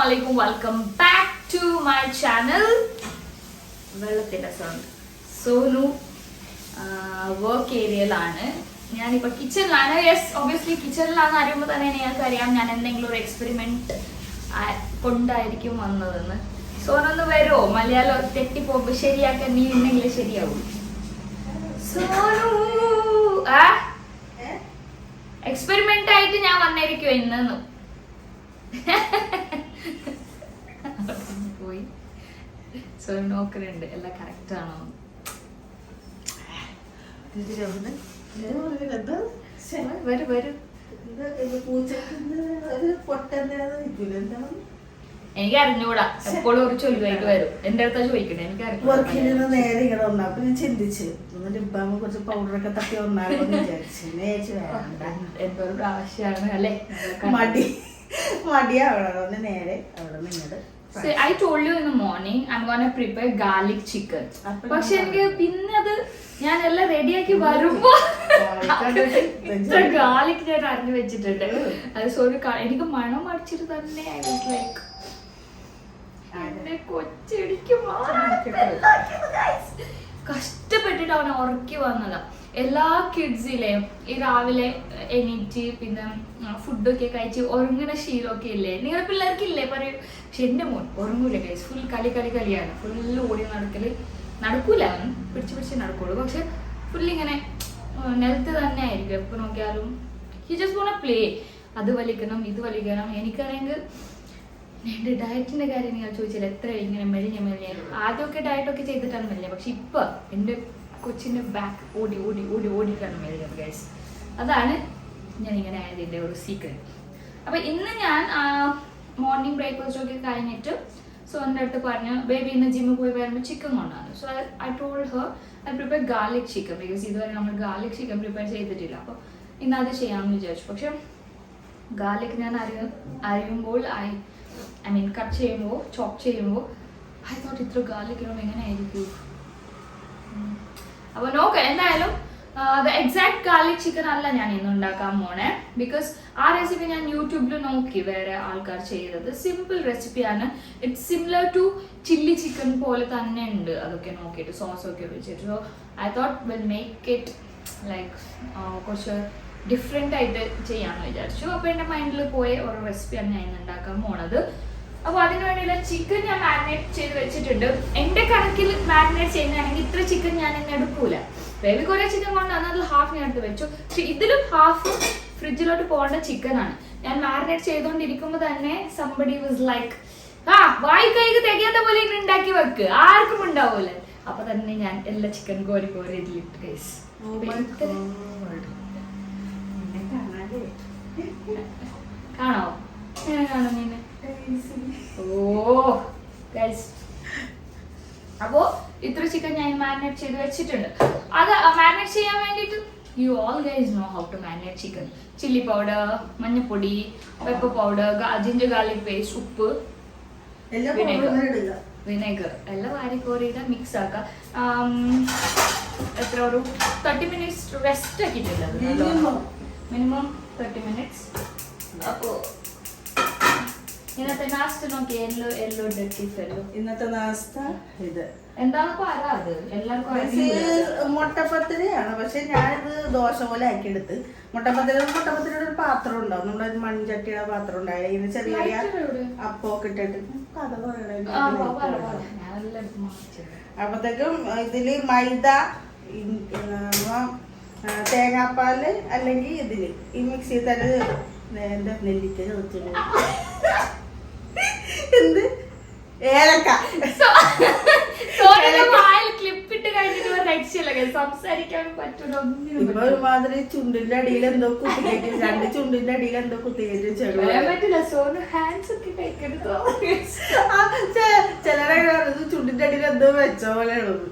Assalamualaikum, welcome back to my channel. വെള്ളത്തിന്റെ sound. Sonu work ഏരിയയിലാണ്. ഞാനിപ്പോൾ കിച്ചണിലാണ്. യെസ്, ഒബ്വിയസ്ലി കിച്ചണിലാണെന്ന് അറിയുമ്പോൾ തന്നെ ഞങ്ങൾക്ക് അറിയാം ഞാൻ എന്തെങ്കിലും ഒരു എക്സ്പെരിമെന്റ് കൊണ്ടായിരിക്കും വന്നതെന്ന്. സോനൊന്ന് വരുമോ? മലയാളം തെറ്റിപ്പോകുമ്പോൾ ശരിയാക്കാൻ നീ ഉണ്ടെങ്കിൽ ശരിയാവും. സോനു എക്സ്പെരിമെന്റ് ആയിട്ട് ഞാൻ വന്നിരിക്കും ഇന്നു. പോയി സ്വയം നോക്കുന്നുണ്ട് എല്ലാം കറക്റ്റ് ആണോ. വരും വരും. എനിക്ക് അറിഞ്ഞൂടാ, എപ്പോഴും ഒരു ചൊല്ലുമായിട്ട് വരും. എന്റെ അടുത്താ ചോദിക്കണേ. എനിക്ക് നേരെ ഇങ്ങനെ വന്നു. അപ്പൊ ഞാൻ ചിന്തിച്ചു ഇപ്പം കുറച്ച് പൗഡറൊക്കെ തട്ടി വന്നാലും വിചാരിച്ചു. എന്തൊരു പ്രാവശ്യമാണ് അല്ലേ. മടിയാവണം നേരെ അവിടെ നിന്നത്. So I told you in the morning I'm gonna prepare garlic chicken. പക്ഷെ എനിക്ക് പിന്നെ അത് ഞാൻ എല്ലാം റെഡിയാക്കി വരുമ്പോ ഇത്ര ഗാർലിക് ഞാൻ അറിഞ്ഞു വെച്ചിട്ടുണ്ട്. അത് സോറി, എനിക്ക് മണം അടിച്ചിട്ട് തന്നെ ലൈക്ക് എന്റെ കൊച്ചടിക്ക് കഷ്ടപ്പെട്ടിട്ട് അവനെ ഉറക്കി വന്നതാ. എല്ലാ കിഡ്സിലെയും ഈ രാവിലെ എണീറ്റ് പിന്നെ ഫുഡൊക്കെ കഴിച്ച് ഉറങ്ങുന്ന ശീലമൊക്കെ ഇല്ലേ നിങ്ങളുടെ പിള്ളേർക്കില്ലേ പറയും. പക്ഷെ എന്റെ മോൻ ഉറങ്ങൂല ഗൈസ്. ഫുൾ കളിയാണ്. ഫുള്ള് ഓടി നടക്കൂല, അവൻ പിടിച്ച് നടക്കുള്ളൂ. പക്ഷെ ഫുള്ളിങ്ങനെ നിലത്ത് തന്നെ ആയിരിക്കും എപ്പോൾ നോക്കിയാലും. He just want to play. അത് വലിക്കണം ഇത് വലിക്കണം. എനിക്കാണെങ്കിൽ എൻ്റെ ഡയറ്റിന്റെ കാര്യം ഞാൻ ചോദിച്ചില്ല. എത്ര ഇങ്ങനെ മെലിഞ്ഞ ആദ്യമൊക്കെ ഡയറ്റൊക്കെ ചെയ്തിട്ടാണ് മെലിഞ്ഞ. പക്ഷെ ഇപ്പൊ എൻ്റെ കൊച്ചിന്റെ ബാക്ക് ഓടിക്കാണ് മെലിഞ്ഞത് ഗൈസ്. അതാണ് ഞാൻ ഇങ്ങനെ ആയതിൻ്റെ ഒരു സീക്രട്ട്. അപ്പൊ ഇന്ന് ഞാൻ മോർണിംഗ് ബ്രേക്ക്ഫാസ്റ്റ് ഒക്കെ കഴിഞ്ഞിട്ട് സോ എൻ്റെ അടുത്ത് പറഞ്ഞു ബേബി ഇന്ന് ജിമ്മിൽ പോയി വരുമ്പോൾ ചിക്കൻ കൊണ്ടാണ്. So I told her I prepare garlic chicken because ഇതുവരെ നമ്മൾ ഗാർലിക് ചിക്കൻ പ്രിപ്പയർ ചെയ്തിട്ടില്ല. അപ്പോൾ ഇന്ന് അത് ചെയ്യാമെന്ന് വിചാരിച്ചു. പക്ഷെ ഗാർലിക് ഞാൻ അറിയുമ്പോൾ ഐ മീൻ കട്ട് ചെയ്യുമ്പോൾ ചോപ്പ് ചെയ്യുമ്പോൾ ഐ തോട്ട് ഇത്ര ഗാർലിക് ഇടുമ്പോൾ എങ്ങനെ ആയിരിക്കും. അപ്പോൾ നോക്കാം. എന്തായാലും എക്സാക്ട് ഗാർലിക് ചിക്കൻ അല്ല ഞാൻ ഇന്ന് ഉണ്ടാക്കാൻ പോണേ. ബിക്കോസ് ആ റെസിപ്പി ഞാൻ യൂട്യൂബിൽ നോക്കി വേറെ ആൾക്കാർ ചെയ്തത്. സിമ്പിൾ റെസിപ്പിയാണ്. It's similar to chilli chicken പോലെ തന്നെ ഉണ്ട്. അതൊക്കെ നോക്കിയിട്ട് സോസൊക്കെ വെച്ചിട്ട്. So I thought will make it like കുറച്ച് ഡിഫറെൻ്റ് ആയിട്ട് ചെയ്യാമെന്ന് വിചാരിച്ചു. അപ്പോൾ എൻ്റെ മൈൻഡിൽ പോയ ഒരു റെസിപ്പിയാണ് ഞാൻ ഇന്ന് ഉണ്ടാക്കാൻ പോണത്. അപ്പോൾ അതിന് വേണ്ടിയുള്ള ചിക്കൻ ഞാൻ മാരിനേറ്റ് ചെയ്ത് വെച്ചിട്ടുണ്ട്. എൻ്റെ കണക്കിൽ മാരിനേറ്റ് ചെയ്യുന്നതാണെങ്കിൽ ഇത്ര ചിക്കൻ ഞാൻ ഇന്ന് എടുക്കൂല. വേറെ കുറേ ചിക്കൻ കൊണ്ടാണ് അതിൽ ഹാഫ് ഞാൻ എടുത്ത് വെച്ചു. പക്ഷെ ഇതിലും ഹാഫ് ഫ്രിഡ്ജിലോട്ട് പോകേണ്ട ചിക്കനാണ്. ഞാൻ മാരിനേറ്റ് ചെയ്തുകൊണ്ടിരിക്കുമ്പോൾ തന്നെ സംബഡി വാസ് ലൈക്ക് വായി കൈക്ക് തികയാത്ത പോലെ ഇങ്ങനെ ഉണ്ടാക്കി വെക്ക്, ആർക്കും ഉണ്ടാവൂല. അപ്പൊ തന്നെ ഞാൻ എല്ലാ ചിക്കൻ കോരി ഇതിലിട്ട് ഗൈസ്. കാണോ കാണോ നീന്? ഓ ഗൈസ്, അപ്പോ ഇത്ര ചിക്കൻ ഞാൻ മാരിനേറ്റ് ചെയ്ത് വെച്ചിട്ടുണ്ട്. അത് മാരിനേറ്റ് ചെയ്യാൻ വേണ്ടിയിട്ട് you all guys know how to marinate chicken. Chilli powder, മഞ്ഞപ്പൊടി, pepper powder, ginger garlic paste, ഉപ്പ്, വിനെഗർ എല്ലാം വാരിക്കോറിയിട്ട് മിക്സ് ആക്കുക. എത്ര ഒരു 30 minutes റെസ്റ്റ് ആക്കിയിട്ടില്ല മിനിമം 30 minutes. അപ്പോൾ ഇന്നത്തെ നാസ്ത നോക്കി യെല്ലോ ഇന്നത്തെ നാസ്ത ഇത് എന്താണ് പറ. അത് എല്ലാവർക്കും മുട്ടപ്പത്തിരിയാണ്. പക്ഷെ ഞാനിത് ദോശ പോലെ ആക്കിയെടുത്ത് മുട്ടപ്പത്തിരിയുടെ ഒരു പാത്രം ഉണ്ടാവും. നമ്മുടെ ഒരു മൺചട്ടിയുടെ പാത്രം ഉണ്ടായി. ഇങ്ങനെ ചെറിയ അപ്പൊക്കെ ഇട്ടിട്ട് കഥ അപ്പത്തേക്കും ഇതില് മൈദ, തേങ്ങാപ്പാല് അല്ലെങ്കിൽ ഇതില് ഈ മിക്സി തന്നെ എന്താ നെല്ലിക്ക ചോദിച്ചില്ല എന്ത് ഏലക്ക സംസാരിക്കാൻ പറ്റൂല. ഇപ്പൊ ഒരുമാതിരി ചുണ്ടിന്റെ അടിയിൽ എന്തോ കുത്തിക്കേറ്റ്, 2 ചുണ്ടിന്റെ അടിയിൽ എന്തോ കുത്തിക്കേറ്റ് ചിലരെ ചുണ്ടിന്റെ അടിയിൽ എന്തോ വെച്ച പോലെ ഉള്ളത്.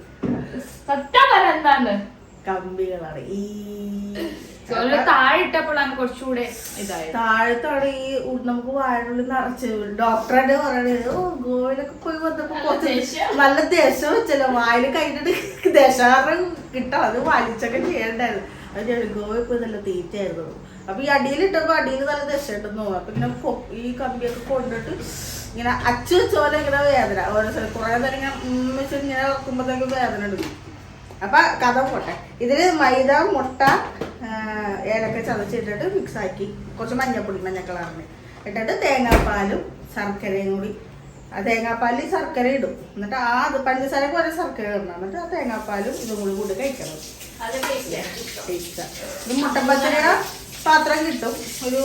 സത്യം പറ എന്താണ് കമ്പികളാണ് ഈ താഴെട്ടപ്പോഴാണ് കുറച്ചുകൂടെ ഇതായത്. താഴത്താണ് ഈ നമുക്ക് വാഴുള്ളിൽ നിറച്ച് ഡോക്ടറെ പറയണത്. ഗോവയിലൊക്കെ പോയി വന്നപ്പോ കുറച്ച് നല്ല ദേശം വെച്ചല്ലോ വായില് കഴിഞ്ഞിട്ട് ദേശാറ് കിട്ടാം. അത് വലിച്ചൊക്കെ ചെയ്യണ്ടായിരുന്നു. അത് ഞാൻ ഗോവയിൽ പോയി നല്ല തീറ്റയായിരുന്നു. അപ്പൊ ഈ അടിയിലിട്ടപ്പോ അടിയിൽ നല്ല ദശ ഇട്ടെന്ന് തോന്നും. അപ്പൊ ഇങ്ങനെ ഈ കമ്പിയൊക്കെ കൊണ്ടിട്ട് ഇങ്ങനെ അച്ചു വെച്ച പോലെ ഇങ്ങനെ വേദന ഓരോ സ്ഥലം കുറേ നേരം ഇങ്ങനെ വെച്ച് ഇങ്ങനെ വെക്കുമ്പോഴത്തേക്കും വേദന എടുക്കും. അപ്പൊ കഥ പോട്ടെ. ഇതില് മൈദ, മുട്ട, ഏലക്ക ചതച്ചിട്ടിട്ട് മിക്സ് ആക്കി കുറച്ച് മഞ്ഞപ്പൊടി, മഞ്ഞ കളറിന് ഇട്ടിട്ട് തേങ്ങാപ്പാലും ശർക്കരയും കൂടി, ആ തേങ്ങാപ്പാലിൽ ശർക്കര ഇടും. എന്നിട്ട് അത് പഞ്ചസാര പോലെ ശർക്കര ഇടണം. എന്നിട്ട് ആ തേങ്ങാപ്പാലും ഇതും കൂടി കഴിക്കണം. ഇത് മുട്ടപ്പച്ചടിയുടെ പാത്രം കിട്ടും, ഒരു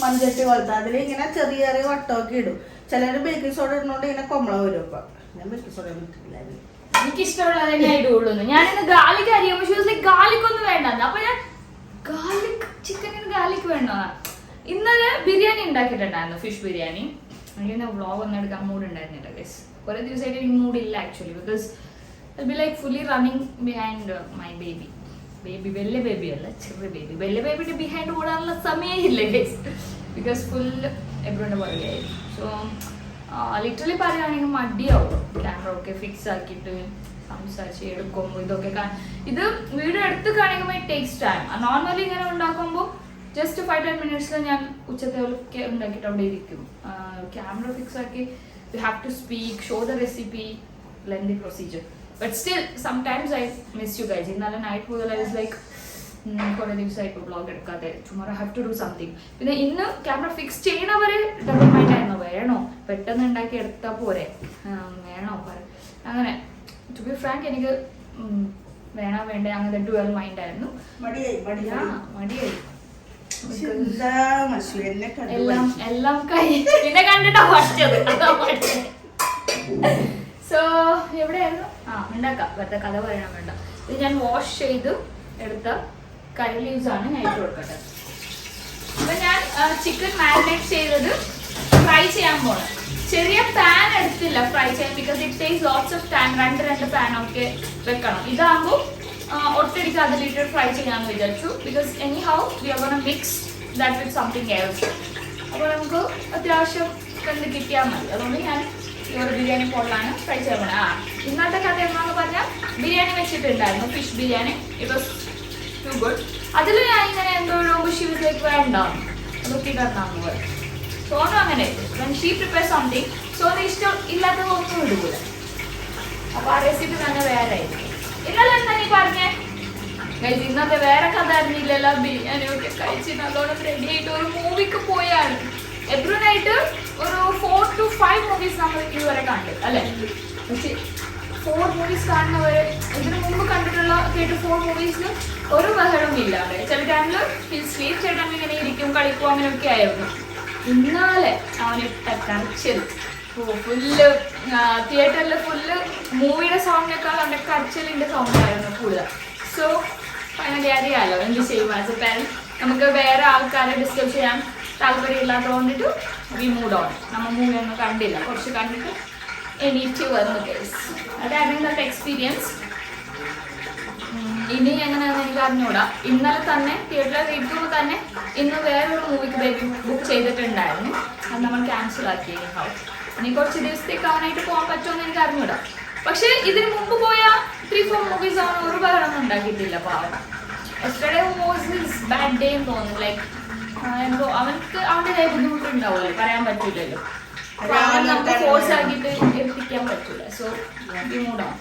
മൺചട്ടി പോലത്തെ. അതിൽ ഇങ്ങനെ ചെറിയ ചെറിയ വട്ടമൊക്കെ ഇടും. ചിലർ ബേക്കിംഗ് സോഡ ഇടുന്നോണ്ട് ഇങ്ങനെ കൊമ്പള വരും. അപ്പൊ ഞാൻ ബേക്കിംഗ് സോഡ ഇട്ടിട്ടില്ല. എനിക്കിഷ്ടമുള്ളത് ഞാൻ ഇടുള്ളൂ. ഞാനിന്ന് ഗാർലിക് അറിയാം, ഗാർലിക് ഒന്നും വേണ്ട. അപ്പൊ ഞാൻ ഗാർലിക് ചിക്കനിന് ഗാർലിക് വേണ്ട. ഇന്നലെ ബിരിയാണി ഉണ്ടാക്കിയിട്ടുണ്ടായിരുന്നു, ഫിഷ് ബിരിയാണി. എനിക്ക് വ്ളോഗ് ഒന്നും എടുക്കാൻ മൂഡ് ഉണ്ടായിരുന്നില്ല ഗൈസ്. കുറെ ദിവസമായിട്ട് എനിക്ക് മൂഡില്ല actually, because I be like fully running behind my baby. വലിയ ബേബി അല്ല, ചെറിയ ബേബി. വലിയ ബേബിയുടെ ബിഹൈൻഡ് ഓടാനുള്ള സമയമില്ല ഗൈസ്, ബിക്കോസ് ഫുൾ എബ്രോന്റെ പുറകെയായിരുന്നു. സോ ലിറ്ററലി പറയുകയാണെങ്കിൽ മടിയാവും ക്യാമറ ഒക്കെ ഫിക്സ് ആക്കിയിട്ട് സംസാരിച്ച് എടുക്കുമ്പോൾ ഇതൊക്കെ. ഇത് വീഡിയോ എടുത്ത് കാണിക്കുമ്പോൾ ഇറ്റ് ടേക്സ് ടൈം. നോർമലി ഇങ്ങനെ ഉണ്ടാക്കുമ്പോൾ ജസ്റ്റ് 5-10 മിനിറ്റ്സിൽ ഞാൻ ഉച്ചത്തേക്ക് ഉണ്ടാക്കിയിട്ട് അവിടെ ഇരിക്കും. ക്യാമറ ഫിക്സ് ആക്കി you have to speak, show the recipe, lengthy procedure. But still sometimes I miss you guys. ഇന്നലെ നൈറ്റ് മുതൽ ഐ വാസ് ലൈക്ക് കുറേ ദിവസമായിട്ട് വ്ളോഗ് എടുക്കാതെ, tomorrow have to do something. പിന്നെ ഇന്ന് ക്യാമറ ഫിക്സ് ചെയ്യണവരെ ഡബിൾ മൈൻഡ് ആയിരുന്നു, വേണോ പെട്ടെന്ന് ഉണ്ടാക്കി എടുത്താൽ പോരെ, വേണോ അങ്ങനെ. ടു ബി ഫ്രാങ്ക് എനിക്ക് വേണോ വേണ്ടേ അങ്ങനത്തെ ഡുവൽ മൈൻഡ് ആയിരുന്നു. മടിയായി എല്ലാം പിന്നെ കണ്ടിട്ടാ പഠിച്ചത്. സോ എവിടെയായിരുന്നു? ഉണ്ടാക്കാം, വെറുതെ കഥ പറയണം വേണ്ട. ഇത് ഞാൻ വാഷ് ചെയ്ത് എടുത്ത കറി ലീവ്സ് ആണ് ഞാൻ ഇട്ട് കൊടുക്കട്ടെ. അപ്പൊ ഞാൻ ചിക്കൻ മാരിനേറ്റ് ചെയ്തത് ഫ്രൈ ചെയ്യാൻ പോണം. ചെറിയ പാൻ എടുത്തില്ല ഫ്രൈ ചെയ്യാൻ, because it takes lots of time. രണ്ട് പാൻ ഒക്കെ വെക്കണം. ഇതാകുമ്പോൾ ഒറ്റടിക്ക് അതിലിട്ട് ഫ്രൈ ചെയ്യാമെന്ന് വിചാരിച്ചു, because any how we are gonna mix that with something else. അപ്പോൾ നമുക്ക് അത്യാവശ്യം കണ്ട് കിട്ടിയാൽ മതി. അതുകൊണ്ട് ഞാൻ ഈ ഒരു ബിരിയാണി പോളിലാണ് ഫ്രൈ ചെയ്യാൻ പോകുന്നത്. ഇന്നത്തെ കഥ എന്താണെന്ന് പറഞ്ഞാൽ ബിരിയാണി വെച്ചിട്ടുണ്ടായിരുന്നു, fish biryani. It was too good. അതിൽ ഞാൻ ഇങ്ങനെ എന്തോ ഷീവിലേക്ക് വേണ്ടാവും, അതൊക്കെ ഇടണമെന്ന് പറയും. സോനും അങ്ങനെ വെൻ ഷീ പ്രിപ്പയർ സംതിങ് സോന് ഇഷ്ടം ഇല്ലാത്തത് ഒന്നും ഇടുകൂല. അപ്പൊ ആ റെസിപ്പി തന്നെ വേറെ ആയിരിക്കും. ഇന്നലെ എന്താ നീ പറഞ്ഞേ ഗൈസ്? ഇന്നത്തെ വേറെ കഥ അറിഞ്ഞില്ലല്ലോ. ബിരിയാണിയൊക്കെ കഴിച്ചിട്ട് അതോടെ റെഡി ആയിട്ട് ഒരു മൂവിക്ക് പോയാണ്. എബ്രുനായിട്ട് ഒരു 4 to 5 മൂവീസ് നമ്മൾ ഇതുവരെ കണ്ടു അല്ലെ? പക്ഷെ 4 മൂവീസ് കാണുന്നവരെ ഇതിനു മുമ്പ് കണ്ടിട്ടുള്ള 4 മൂവീസിൽ ഒരു ബഹളവും ഇല്ല. അവിടെ ചില ടൈമിൽ സ്ലീപ് ചില ടൈമിൽ ഇങ്ങനെ ഇരിക്കും, കളിക്കും, അങ്ങനെയൊക്കെ ആയിരുന്നു. ഇന്നാലെ അവനിട്ട കരച്ചിൽ ഫുള്ള് തിയേറ്ററിൽ ഫുള്ള് മൂവിയുടെ സൗണ്ടിനേക്കാൾ അവൻ്റെ കരച്ചിലിൻ്റെ സൗണ്ടായിരുന്നു കൂടുതൽ. സോ ഫൈനലി അറിയാമല്ലോ എന്ത് ചെയ്യും ആസ് എ പാരന്റ്. നമുക്ക് വേറെ ആൾക്കാരെ ഡിസ്റ്റർബ് ചെയ്യാൻ താല്പര്യമില്ലാത്തതുകൊണ്ടിട്ട് വി മൂഡ് ഓൺ. നമ്മൾ മൂവി ഒന്നും കണ്ടില്ല, കുറച്ച് കണ്ടിട്ട് എണീറ്റ് വന്നു കേസ്. അതായിരുന്നു ഇന്നത്തെ എക്സ്പീരിയൻസ്. ഇനി എങ്ങനെയാണെന്ന് എനിക്ക് അറിഞ്ഞൂടാ. ഇന്നലെ തന്നെ തിയേറ്ററിൽ ഇരിക്കുമ്പോൾ തന്നെ ഇന്ന് വേറൊരു മൂവിക്ക് ബുക്ക് ചെയ്തിട്ടുണ്ടായിരുന്നു, അത് നമ്മൾ ക്യാൻസൽ ആക്കി. ഇനി കുറച്ച് ദിവസത്തേക്ക് അവനായിട്ട് പോകാൻ പറ്റുമെന്ന് എനിക്ക് അറിഞ്ഞൂടാ. പക്ഷെ ഇതിന് മുമ്പ് പോയ 3-4 മൂവീസ് അവൻ ഒരു ബഹളമൊന്നും ഉണ്ടാക്കിയിട്ടില്ല പാവം. Yesterday was his bad day എന്ന് തോന്നുന്നു. ലൈക്ക് എന്തോ അവൻക്ക് അവൻ്റെതായ ബുദ്ധിമുട്ടുണ്ടാവുമല്ലോ, പറയാൻ പറ്റില്ലല്ലോ. നമുക്ക് ഫോഴ്സ് ആക്കിയിട്ട് എത്തിക്കാൻ പറ്റില്ല. So we mood on.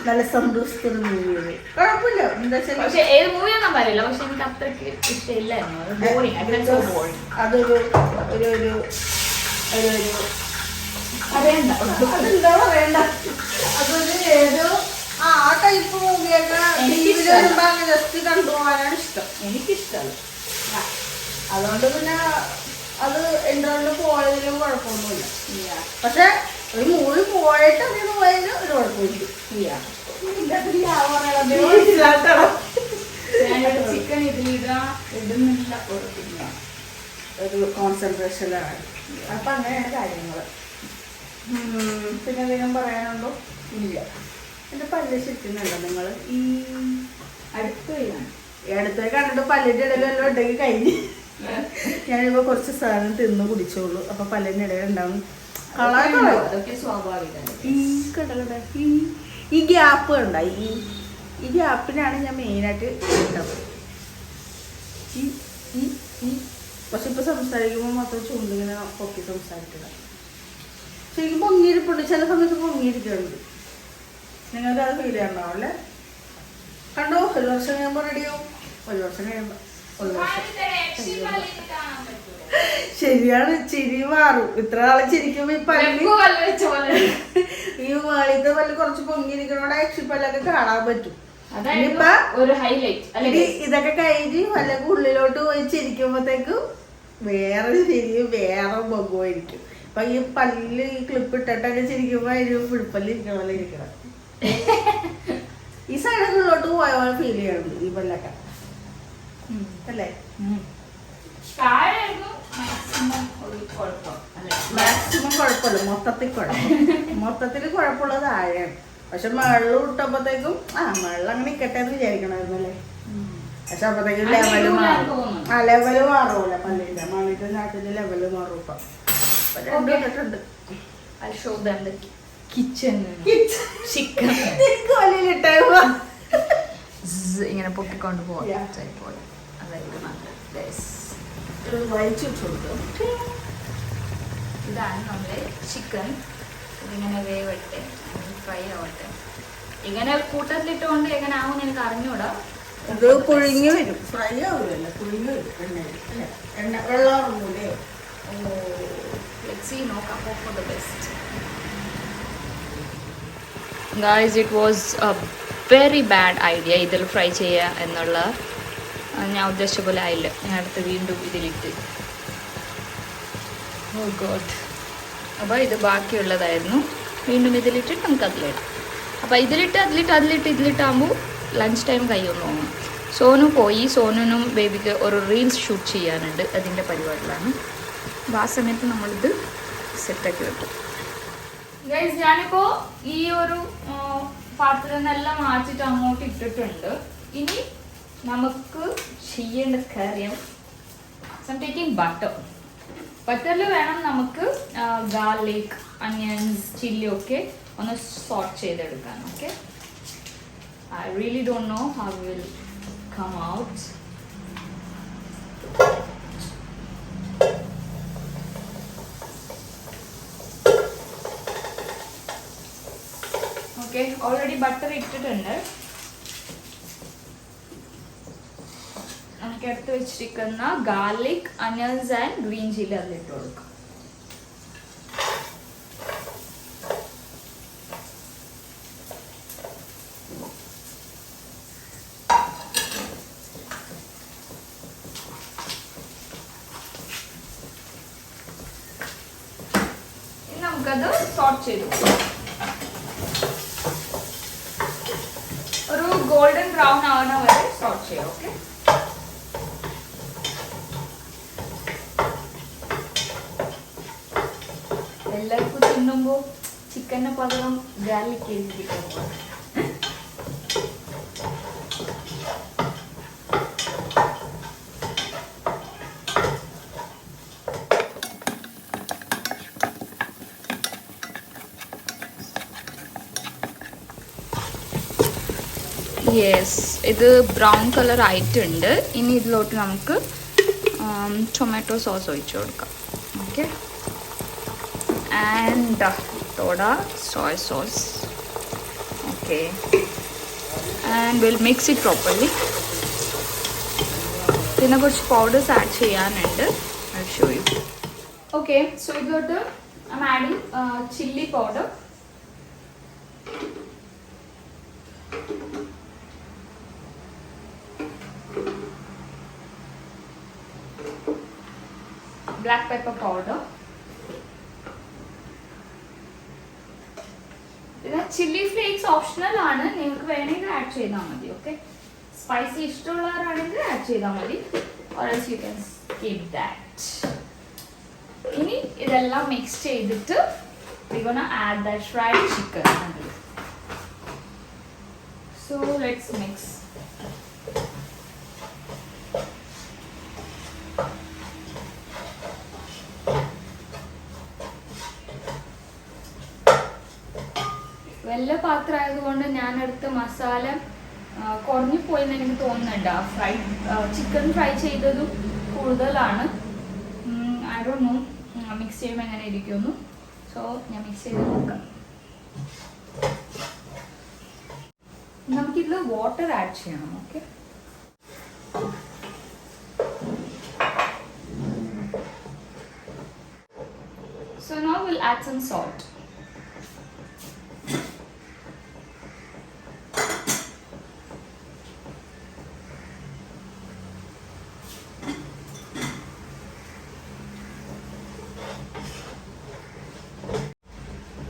നല്ല സന്തോഷത്തോടെ മൂവി കുഴപ്പമില്ല. പക്ഷെ ഏത് മൂവിയൊന്നും പറയില്ല, പക്ഷെ എനിക്ക് അത്രയ്ക്ക് ഇഷ്ടമില്ലായിരുന്നു. അതൊരു അതെന്താ പറയണ്ട, അതൊരു ഏതോ ആ ടൈപ്പ് മൂവിയൊക്കെ വരുമ്പോ അങ്ങനെ ജസ്റ്റ് കണ്ടുപോകാനാണ് ഇഷ്ടം. എനിക്കിഷ്ടമല്ല. അതുകൊണ്ട് പിന്നെ അത് എന്തുകൊണ്ട് പോയതിലും കുഴപ്പമൊന്നുമില്ല. പക്ഷെ ഒരു മൂവി പോയിട്ട് അതിന് പോയതിന് ഒരു കുഴപ്പമില്ല. ചിക്കൻ ഇതിലിടാ ഇടുന്നില്ല, ഒരു കോൺസെൻട്രേഷനിലാണ്. അപ്പൊ അങ്ങനെയാണ് കാര്യങ്ങള്. പിന്നെ എന്തെങ്കിലും പറയാനുണ്ടോ? ഇല്ല. എന്റെ പല്ല് ശരിക്കുന്നുണ്ടോ നിങ്ങൾ? ഈ അടുത്ത് കണ്ടിട്ട് പല്ലിന്റെ ഇടയിൽ എല്ലാം ഉണ്ടെങ്കിൽ കഴിഞ്ഞ്. ഞാനിപ്പോ കുറച്ച് സാധനം തിന്ന് കുടിച്ചോളൂ. അപ്പൊ പല്ലിന്റെ ഇടയിൽ ഉണ്ടാവും ഈ ഗ്യാപ്പ് ഉണ്ടായി. ഈ ഗ്യാപ്പിനാണ് ഞാൻ മെയിനായിട്ട് ഇട്ടത്. പക്ഷെ ഇപ്പൊ സംസാരിക്കുമ്പോൾ മൊത്തം ചൂണ്ടിങ്ങനെ പൊക്കി സംസാരിക്കുക. ശരിക്കും പൊങ്ങിയിരിപ്പുണ്ട്, ചില സമയത്ത് പൊങ്ങിയിരിക്കുന്നുണ്ട്. നിങ്ങൾക്ക് അത് ഫീൽ ചെയ്യണ്ടാവും അല്ലേ? കണ്ടോ, 1 വർഷം കഴിയുമ്പോൾ റെഡിയാവും. 1 വർഷം കഴിയുമ്പോൾ 1 വർഷം ശരിയാണ്, ചിരി മാറും. ഇത്ര നാളെ ചിരിക്കുമ്പോ ഈ പല്ല് ഈ മാളിത്തെ പല്ല് കുറച്ച് പൊങ്ങിയിരിക്കണോടെ യക്ഷിപ്പല്ലൊക്കെ കാണാൻ പറ്റും. ഇതൊക്കെ കഴിഞ്ഞ് വല്ലൊക്കെ ഉള്ളിലോട്ട് പോയി ചിരിക്കുമ്പോഴത്തേക്കും വേറെ ചിരിയും വേറെ മുഖമായിരിക്കും. അപ്പൊ ഈ പല്ല് ഈ ക്ലിപ്പ് ഇട്ടിട്ടൊക്കെ ചിരിക്കുമ്പോ അതിന് പുഴുപ്പല്ല് ഇരിക്കണ പോലെ ഇരിക്കണം. ഈ സൈഡൊക്കെ ഉള്ളോട്ട് പോയ പോലെ ഫീൽ ചെയ്യണുണ്ട് ഈ പല്ലൊക്കെ അല്ലേ? മാക്സിമം കുഴപ്പമില്ല, മൊത്തത്തിൽ കുഴപ്പമുള്ളത് താഴെയാണ്. പക്ഷെ മേളിൽ വിട്ടപ്പോഴത്തേക്കും മേളിൽ അങ്ങനെ ഇക്കട്ടെ എന്ന് വിചാരിക്കണമായിരുന്നു അല്ലേ? പക്ഷെ അപ്പത്തേക്കും ലെവല് മാറും. ലെവല് മാറുമല്ലോ പല്ലിന്റെ മണിന്റെ നാട്ടിന്റെ ലെവല് മാറും. ഇപ്പൊ ഇട്ടിട്ടുണ്ട്. ഇങ്ങനെ പൊക്കിക്കൊണ്ട് പോവാം. ഇതാണ് നമ്മളെ ചിക്കൻ. ഇതിങ്ങനെ വേവട്ടെ, ഫ്രൈ ആവട്ടെ. ഇങ്ങനെ കൂട്ടത്തിലിട്ടുകൊണ്ട് എങ്ങനെ ആവും എനിക്ക് അറിഞ്ഞൂടാ. ഇത് പുഴുങ്ങി വരും, ഫ്രൈ ആവില്ല, പുഴുങ്ങി വരും എണ്ണയിൽ അല്ലേ? എണ്ണ വെള്ളമാണല്ലേ? നോക്കാം. For the best guys. It was A very bad idea ഇതിൽ ഫ്രൈ ചെയ്യുക എന്നുള്ള. ഞാൻ ഉദ്ദേശിച്ച പോലെ ആയില്ല. ഞാൻ അടുത്ത് വീണ്ടും ഇതിലിട്ട്. ഓ ഗോഡ്. അപ്പോൾ ഇത് ബാക്കിയുള്ളതായിരുന്നു. വീണ്ടും ഇതിലിട്ടിട്ട് നമുക്ക് അതിലിടാം. അപ്പോൾ ഇതിലിട്ടാകുമ്പോൾ ലഞ്ച് ടൈം കഴിയുമെന്ന് തോന്നുന്നു. സോനു പോയി. സോനുനും ബേബിക്ക് ഒരു റീൽസ് ഷൂട്ട് ചെയ്യാനുണ്ട്, അതിൻ്റെ പരിപാടിയിലാണ്. അപ്പോൾ ആ സമയത്ത് നമ്മളിത് സെറ്റാക്കി വെക്കും. ഗൈസ്, ഞാനിപ്പോൾ ഈ ഒരു പാത്രത്തിൽ നിന്നെല്ലാം മാറ്റിയിട്ട് അങ്ങോട്ട് ഇട്ടിട്ടുണ്ട്. ഇനി നമുക്ക് ചെയ്യേണ്ട കാര്യം ടേക്കിംഗ് ബട്ടറിൽ വേണം നമുക്ക് ഗാർലിക്, അനിയൻസ്, ചില്ലി ഒക്കെ ഒന്ന് സോട്ട് ചെയ്തെടുക്കാൻ. Okay, I really don't know how will come out. Okay, already butter ഇട്ടിട്ടുണ്ട്. നമുക്ക് എടുത്ത് വെച്ചിരിക്കുന്ന garlic, onions and green chilli അതിലിട്ട് കൊടുക്കാം. ഇനി നമുക്കത് സോട്ട് ചെയ്തു ഒരു ഗോൾഡൻ ബ്രൗൺ ആവുന്ന വരെ സോട്ട് ചെയ്യാം. ഓക്കെ, എല്ലാവർക്കും തിന്നുമ്പോൾ ചിക്കന് പകരം ഗാർലിക് കിട്ടും. യെസ്, ഇത് ബ്രൗൺ കളർ ആയിട്ടുണ്ട്. ഇനി ഇതിലോട്ട് നമുക്ക് ടൊമാറ്റോ സോസ് ഒഴിച്ചു കൊടുക്കാം. Okay, and soda soy sauce. Okay, and we'll mix it properly. പിന്നെ കുറച്ച് പൗഡേഴ്സ് ആഡ് ചെയ്യാനുണ്ട്. I'll show you. Okay, so ഇതിലോട്ട് I'm adding chili powder, black pepper powder, chilli flakes optional ആണ്, നിങ്ങൾക്ക് വേണമെങ്കിൽ ആഡ് ചെയ്താൽ മതി. ഓക്കെ, സ്പൈസി ഇഷ്ടമുള്ളവരാണെങ്കിൽ ആഡ് ചെയ്താൽ മതി, or else you can skip that. ഇനി ഇതെല്ലാം മിക്സ് ചെയ്തിട്ട് we're gonna add that fried chicken. So let's mix. വലിയ പാത്രം ആയതുകൊണ്ട് ഞാനെടുത്ത് മസാല കുറഞ്ഞു പോയെന്ന് എനിക്ക് തോന്നുന്നുണ്ട്. ഫ്രൈഡ് ചിക്കൻ ഫ്രൈ ചെയ്തതും കൂടുതലാണ്. ഐ ഡോണ്ട് നോ മിക്സ് ചെയ്യുമ്പോൾ എങ്ങനെ ഇരിക്കുമെന്ന്. സോ ഞാൻ മിക്സ് ചെയ്ത് നോക്കാം. നമുക്കിതിൽ വാട്ടർ ആഡ് ചെയ്യണം. Okay, so now we'll add some salt.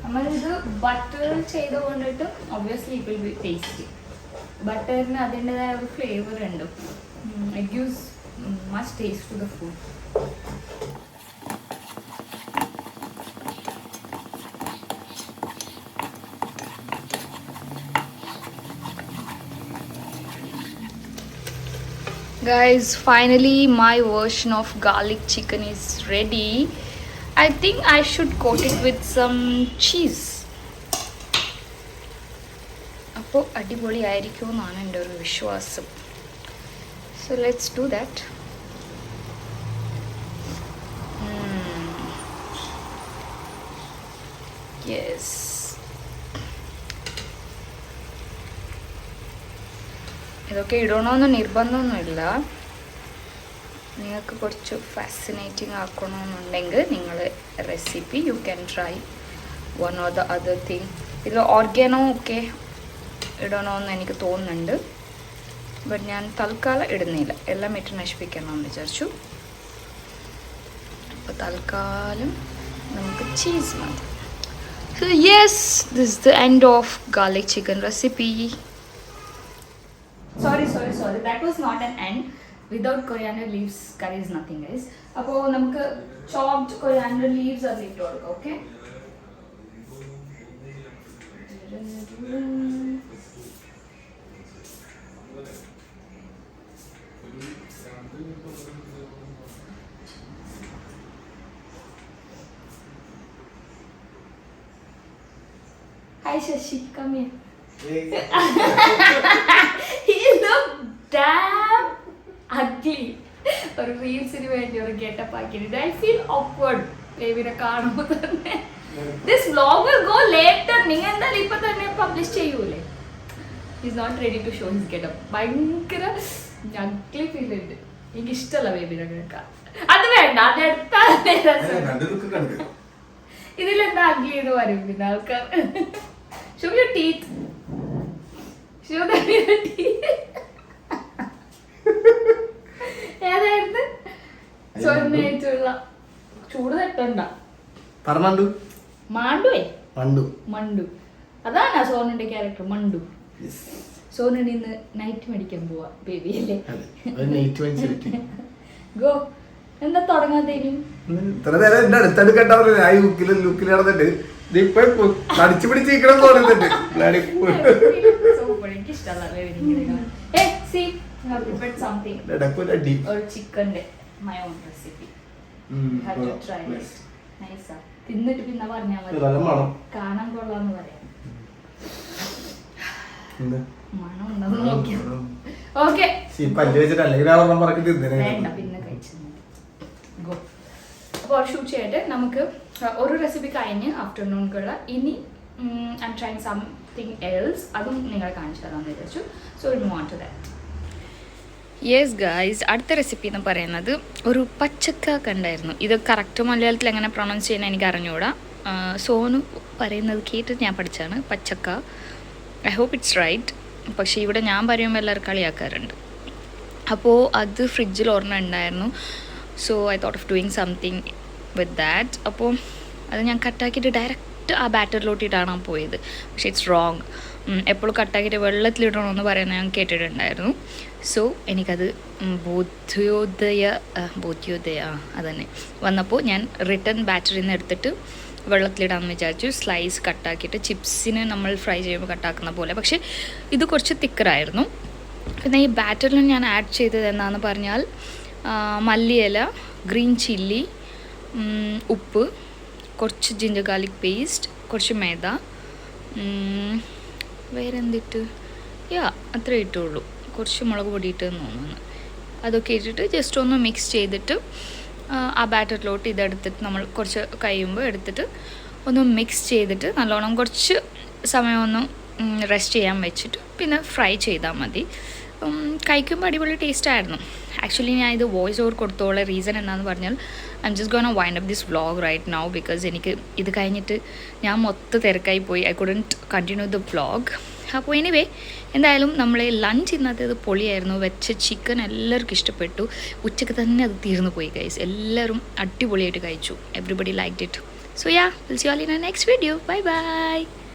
നമ്മളിത് ബട്ടർ ചെയ്തുകൊണ്ടിട്ട് obviously it will be tasty. ബട്ടറിന് അതിൻ്റെതായ ഒരു ഫ്ലേവർ ഉണ്ട്. It gives much taste to the food. Guys, finally my version of garlic chicken is ready. I think I should coat it with some cheese. അപ്പോൾ അടിപൊളിയായിരിക്കുമെന്നാണ് എൻ്റെ ഒരു വിശ്വാസം. So let's do that. Yes. ഇതൊക്കെ ഇടണമെന്ന് നിർബന്ധമൊന്നുമില്ല. നിങ്ങൾക്ക് കുറച്ച് fascinating ആക്കണമെന്നുണ്ടെങ്കിൽ നിങ്ങൾ recipe you can try one or the other thing. ഇതിൽ ഓർഗാനോ ഒക്കെ ഇടണമെന്ന് എനിക്ക് തോന്നുന്നുണ്ട്. ബട്ട് ഞാൻ തൽക്കാലം ഇടുന്നില്ല, എല്ലാം ഇട്ട് നശിപ്പിക്കണമെന്ന് വിചാരിച്ചു. അപ്പോൾ തൽക്കാലം നമുക്ക് ചീസ് മതി. So yes, this is the end of garlic chicken recipe. Sorry, that was not an end. Without coriander leaves curry is nothing, guys. അപ്പോൾ നമുക്ക് chopped coriander leaves അത് ഇട്ട് കൊടുക്കാം. Okay, hi Shashi, come here. He looked damn ugly. ഒരു റീൽസിന് വേണ്ടി ഒരു getup ആക്കിയിട്ട് I feel awkward ബേബിനെ കാണുമ്പോൾ തന്നെ. This vlog will go later. നിങ്ങൾ എന്തായാലും ഇപ്പൊ തന്നെ പബ്ലിഷ് ചെയ്യൂലേ. Is not ready to show his getup. ഭയങ്കര ugly ഫീൽ ഉണ്ട്. എനിക്ക് ഇഷ്ടമല്ല ബേബിനെ കേൾക്കാൻ. അത് വേണ്ട, അതെടുത്താൽ ഇതിലെന്താ അഗ്ലി എന്ന് പറയും പിന്നെ ആൾക്കാർ. Show your teeth. Show them your teeth. ഏതായിരുന്നു സോനായിട്ടുള്ള ചൂട് തട്ടണ്ട പറഞ്ഞു മാണ്ടുവേ മണ്ടു മണ്ടു. അതാണ് സോനന്റെ ക്യാരക്ടർ മണ്ടു. സോനന് ഇന്ന് നൈറ്റ് മേടിക്കാൻ പോവാ ബേബി അല്ലേ. ഗോ. എന്താ തുടങ്ങാത്തേനും ഇത്ര നേരം എന്റെ അടുത്തെടുക്കട്ട ലുക്കിൽ നടന്നിട്ട് കടിച്ചു പിടിച്ചിരിക്കണം തോന്നുന്നുണ്ട്. എനിക്ക് ഇഷ്ടമല്ല. ചിക്കന്റെ മൈ ഓൺ റെസിപ്പി. തിന്നിട്ട് പിന്നെ പറഞ്ഞാൽ മതി. കാണാൻ കൊള്ളാന്ന് പറയാം. മണം ഉണ്ടെന്ന് നോക്കിയാ ഓക്കെ. വേണ്ട, പിന്നെ കഴിച്ചു. ഗോ. അപ്പോൾ ഷൂട്ട് ചെയ്തിട്ട് നമുക്ക് ഒരു റെസിപ്പി കഴിഞ്ഞ് ആഫ്റ്റർനൂണിലുള്ള ഇനി I'm trying something else, അതും നിങ്ങൾ കാണിച്ചു തരാമെന്ന് വിചാരിച്ചു. So will move on to that. Yes guys, അടുത്ത റെസിപ്പി എന്ന് പറയുന്നത് ഒരു പച്ചക്ക കണ്ടായിരുന്നു. ഇത് കറക്റ്റ് മലയാളത്തിൽ എങ്ങനെ പ്രൊണൗൺസ് ചെയ്യാൻ എനിക്ക് അറിഞ്ഞുകൂടാ. സോനു പറയുന്നത് കേട്ടിട്ട് ഞാൻ പഠിച്ചാണ് പച്ചക്ക. I hope it's right. പക്ഷേ ഇവിടെ ഞാൻ പറയുമ്പോൾ എല്ലാവരും കളിയാക്കാറുണ്ട്. അപ്പോൾ അത് ഫ്രിഡ്ജിൽ ഒരെണ്ണം ഉണ്ടായിരുന്നു. So I thought of doing something with that. അപ്പോൾ അത് ഞാൻ കട്ടാക്കിയിട്ട് ഡയറക്റ്റ് ആ ബാറ്ററിലോട്ടിട്ടാണ് പോയത്. പക്ഷേ ഇറ്റ്സ് റോങ്. എപ്പോഴും കട്ടാക്കിയിട്ട് വെള്ളത്തിലിടണമെന്ന് പറയുന്നത് ഞാൻ കേട്ടിട്ടുണ്ടായിരുന്നു. സോ എനിക്കത് ബോധ്യോദയ അതന്നെ വന്നപ്പോൾ ഞാൻ റിട്ടേൺ ബാറ്ററിയിൽ നിന്ന് എടുത്തിട്ട് വെള്ളത്തിലിടാമെന്ന് വിചാരിച്ചു. സ്ലൈസ് കട്ടാക്കിയിട്ട് ചിപ്സിന് നമ്മൾ ഫ്രൈ ചെയ്യുമ്പോൾ കട്ടാക്കുന്ന പോലെ. പക്ഷേ ഇത് കുറച്ച് തിക്കറായിരുന്നു. പിന്നെ ഈ ബാറ്ററിൽ ഞാൻ ആഡ് ചെയ്തത് എന്താണെന്ന് പറഞ്ഞാൽ മല്ലിയില, ഗ്രീൻ ചില്ലി, ഉപ്പ്, കുറച്ച് ജിഞ്ചർ ഗാർലിക് പേസ്റ്റ്, കുറച്ച് മൈദ, വേറെ എന്തിട്ട് അത്രേ ഇട്ടുള്ളൂ. കുറച്ച് മുളക് പൊടി ഇട്ടെന്ന് തോന്നുന്നു. അതൊക്കെ ഇട്ടിട്ട് ജസ്റ്റ് ഒന്ന് മിക്സ് ചെയ്തിട്ട് ആ ബാറ്ററിലോട്ട് ഇതെടുത്തിട്ട് നമ്മൾ കുറച്ച് കഴിയുമ്പോൾ എടുത്തിട്ട് ഒന്ന് മിക്സ് ചെയ്തിട്ട് നല്ലോണം കുറച്ച് സമയം ഒന്ന് റെസ്റ്റ് ചെയ്യാൻ വെച്ചിട്ട് പിന്നെ ഫ്രൈ ചെയ്താൽ മതി. കഴിക്കുമ്പോൾ അടിപൊളി ടേസ്റ്റായിരുന്നു. ആക്ച്വലി ഞാൻ ഇത് വോയിസ് ഓവർ കൊടുത്തോളം റീസൺ എന്താണെന്ന് പറഞ്ഞാൽ I'm just gonna wind up this vlog right now because എനിക്ക് ഇത് കഴിഞ്ഞിട്ട് ഞാൻ മൊത്തം തിരക്കായി പോയി. I couldn't continue the vlog. അപ്പോൾ എനിവേ എന്തായാലും നമ്മളെ ലഞ്ച് ഇന്നത്തേത് പൊളിയായിരുന്നു. വെച്ച ചിക്കൻ എല്ലാവർക്കും ഇഷ്ടപ്പെട്ടു. ഉച്ചയ്ക്ക് തന്നെ അത് തീർന്നു പോയി ഗൈസ്. എല്ലാവരും അടിപൊളിയായിട്ട് കഴിച്ചു. Everybody liked it. So yeah will see you all in next video. Bye by.